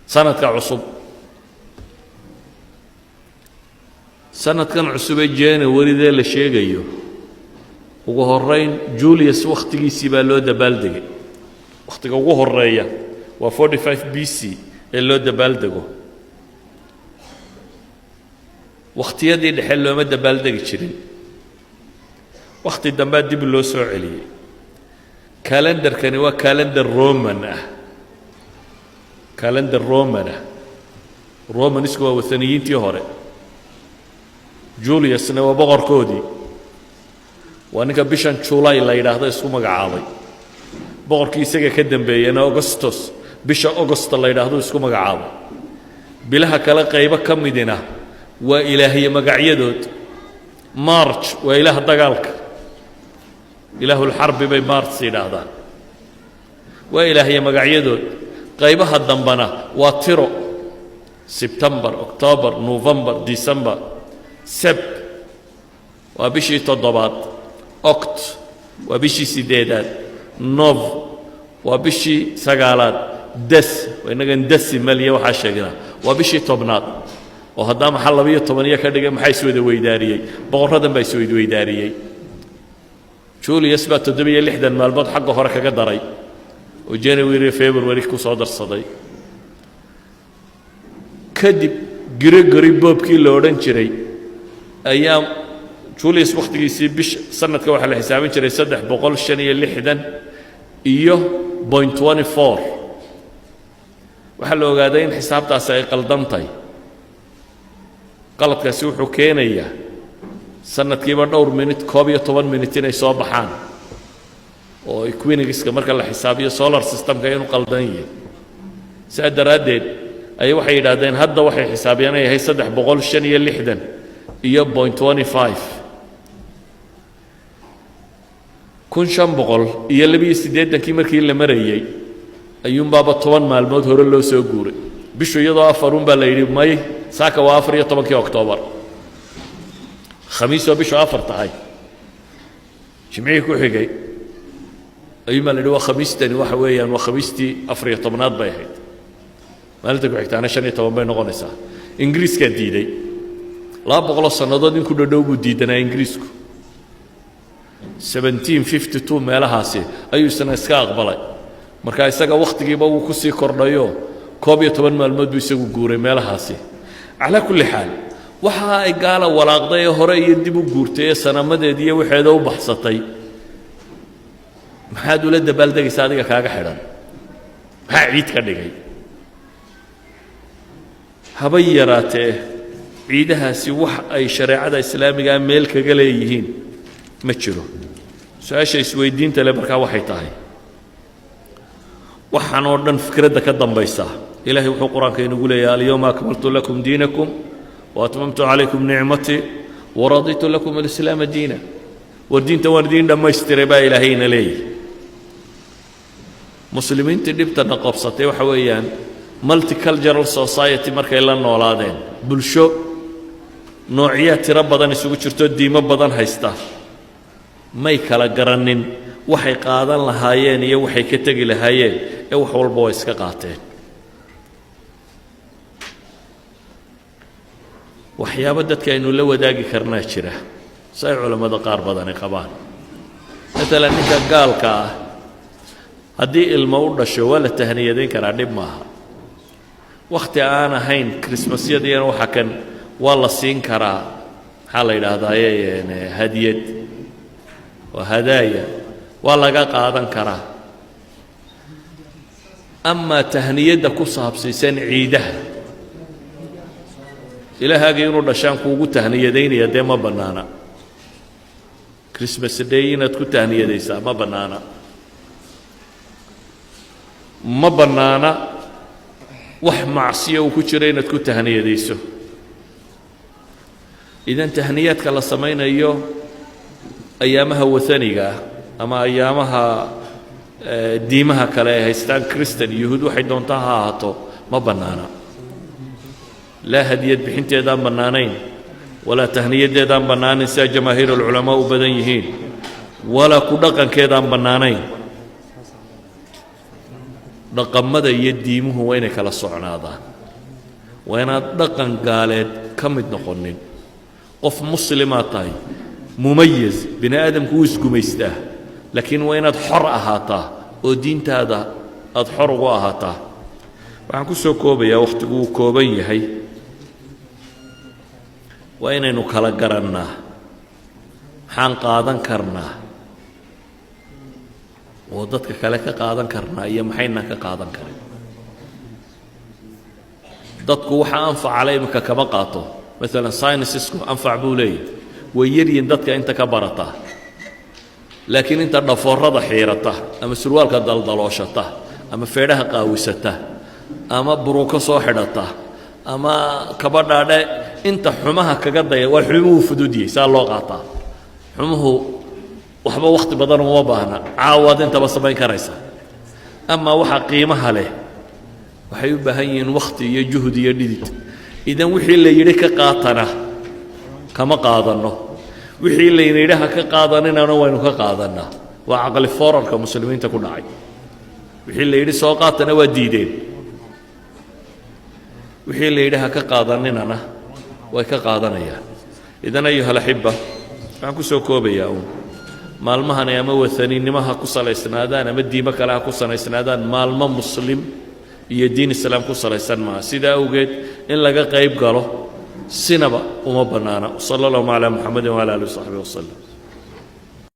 سنة كعصب سنة كان عصب الجاني ورد الشيء جيو وهرين جوليوس وقت جيسي بالو دبالدق وقت جوه الرية و 45 بي سي اللو دبالدقو وقت يدي الحلو ما دبالدق شرين وقت الدمبات دي باللو سعلي كالندر كان هو كالندر رومان كالندر رومان اسكوا وثنيين تيهوري جوليوس نوا بقر كودي وانك بيشان جولاي لا يراهdo isku magacaabay boqorkii isaga ka dambeeyay Augustus bisha August la yiraahdo isku magacaabay bilaha kala qayb ka midina waa ilaahiy magacyadood March waa ilaaha dagaalka ilaahul harb bay March yiraahdaan waa ilaahiy magacyadood qaybaha dambana waa tiro September October November December Sep waa bishii toddobaad Oct وبشي سيدات نوف وبشي سقالات دس وإننا ندس مالية وحاشقنا وبشي طبنات وهذا محل بيه طبنية كده محي سويد ويداريي بغردا باي سويد ويداريي شو اللي يثبت تدبي اللي حدا مالبط حقه فركه قدري وجانوري فبراير كو صدر صدي كدب غريغوري بوبكي لودن جيري ايام جوليوس وقتيسي بش سنه waxa la xisaabin jiray 360 iyo 0.24 waxa la ogaaday in xisaabtaas ay qaldantay qaladkaasi wuxuu keenaya sanadkiiba dhowr minute 12 minute inay soo baxaan oo equinoxiska marka la xisaabiyo solar systemka inuu qaldan yahay saadaradeed ay waxay yiraahdeen hadda waxay xisaabiyaan ay hay 360 iyo 0.25 kun shan boqol iyo 280 markii la marayay ayuun baaba 10 maalmood hore loo soo guuray bishu iyadoo afarun baa la yiri may saaka waa 14 October khamiis oo bishu afar tahay jimcihi ku xigay ayuun la yiri khamiistani waxa weeyaan waa khamiistii 14aad bay ahayd maalinta ku xigtaana 15 bay noqonaysaa ingiriiska diiday 200 sanadood in ku dhadhowgu diidanaa ingiriisku 1752 meelahaasi ayuu isna iska aqbalay marka isaga waqtigiiba uu ku sii kordhayo 12 maalmood buu isagu guuray meelahaasi ala kulli xaal waxa ay gaala walaaqday hore iyo dib u guurtay sanamadeed iyo waxeeda u baxsatay maxaad ula dabaaldegaysaa adiga kaaga xidhan maxaa ciid ka dhigay habay yaraatee ciidahaasi wax ay shariicada islaamiga meel kaga leeyihiin ma jiro su'aasha isweydiinta le markaa waxay tahay waxaan oo dhan fikradda ka dambaysa ilaahay wuxuu quraanka inagu leeyahay al-yawma akmaltu lakum diinakum wa atmamtu alaykum ni'mati wa raditu lakum al-islam diinan wa diinta waa diin dhamaystiray baa ilaahayna leeyahay muslimiinta dhibtana qabsatay waxa weeyaan multicultural society markay la noolaadeen bulsho noocyad tira badan isugu jirto diimo badan haysta may kala garanin waxay qaadan lahaayeen iyo waxay ka tagi lahaayeen ee wax walba way iska qaateen waxyaabo dadka aynu la wadaagi karnaa jira say culimada qaar badan qabaan مثلا ninka gaalka ah hadii ilmo u dhasho wala tahniyadeyn kara dhib maaha waqti aan ahayn Christmasyadeen waxa kan wala siin kara xal yiraahdaa hadiyad وهدايا ولا قادن كرا أما تهنية كصاب سيسن عيده إلى هاجي ينور دشان كوجو تهنية دين يدي ما بنانا كريسماس دين تكو تهنية ديسا ما بنانا وح معصية وكشرين تكو تهنية ديسو إذا تهنيات كلا سمينا يو أيامها وثنية أما أيامها ديمها كلا هيستان كريستن يهود وحيد دون تهاتو ما بنانا لا هدية بحنت يدان بنانين ولا تهنية يدان بنانين سا جماهير العلماء وبدنيهين ولا كدقا كيدان بنانين dhaqamada iyo diimuhu waa inay kala socnaadaan waa inaad dhaqan gaaleed ka mid noqonin qof muslimaa tahay mumayis bini aadamku wuu isgumaystaa laakiin waa inaad xor ahaataa oo diintaada aad xor ugu ahaataa waxaan ku soo koobayaa wakhtigu uu kooban yahay waa inaynu kala garannaa maxaan qaadan karnaa oo dadka kale ka qaadan karnaa iyo maxaynan ka qaadan karin dadku waxa anfacala imika kama qaato maalan sciencisku anfac buu leeyahay way yaryiin dadka inta ka barataa laakiin inta dhafoorada xiirata ama surwaalka daldalooshata ama feedhaha qaawisata ama buruko soo xidhata ama kabadhaadhe inta xumaha kaga daya waa xumuhu fududiyey saa loo qaataa xumuhu waxba wakhti badan uma baahna caawaad intaba samayn karaysa ama waxa qiimaha leh waxay u baahan yihiin wakhti iyo juhd iyo dhidid idan wixii la yidhi ka qaatana kama qaadanno wixii la yidhi ha ka qaadanina waynu ka qaadannaa waa caqli foorarka muslimiinta ku dhacay wixii la yidhi soo qaatana waa diideen wixii la yidhi ha ka qaadaninana way ka qaadanayaan idan ayuha alaxiba waxaan ku soo koobayaa uun maalmahani ama wathaniinimo ha ku salaysnaadaan ama diimo kale ha ku salaysnaadaan maalmo muslim iyo diin islaam ku salaysan maaha sidaa awgeed in laga qayb galo sinaba uma bannaana sala allahu calaa muxamedin wala alihi wasaxbihi wasalam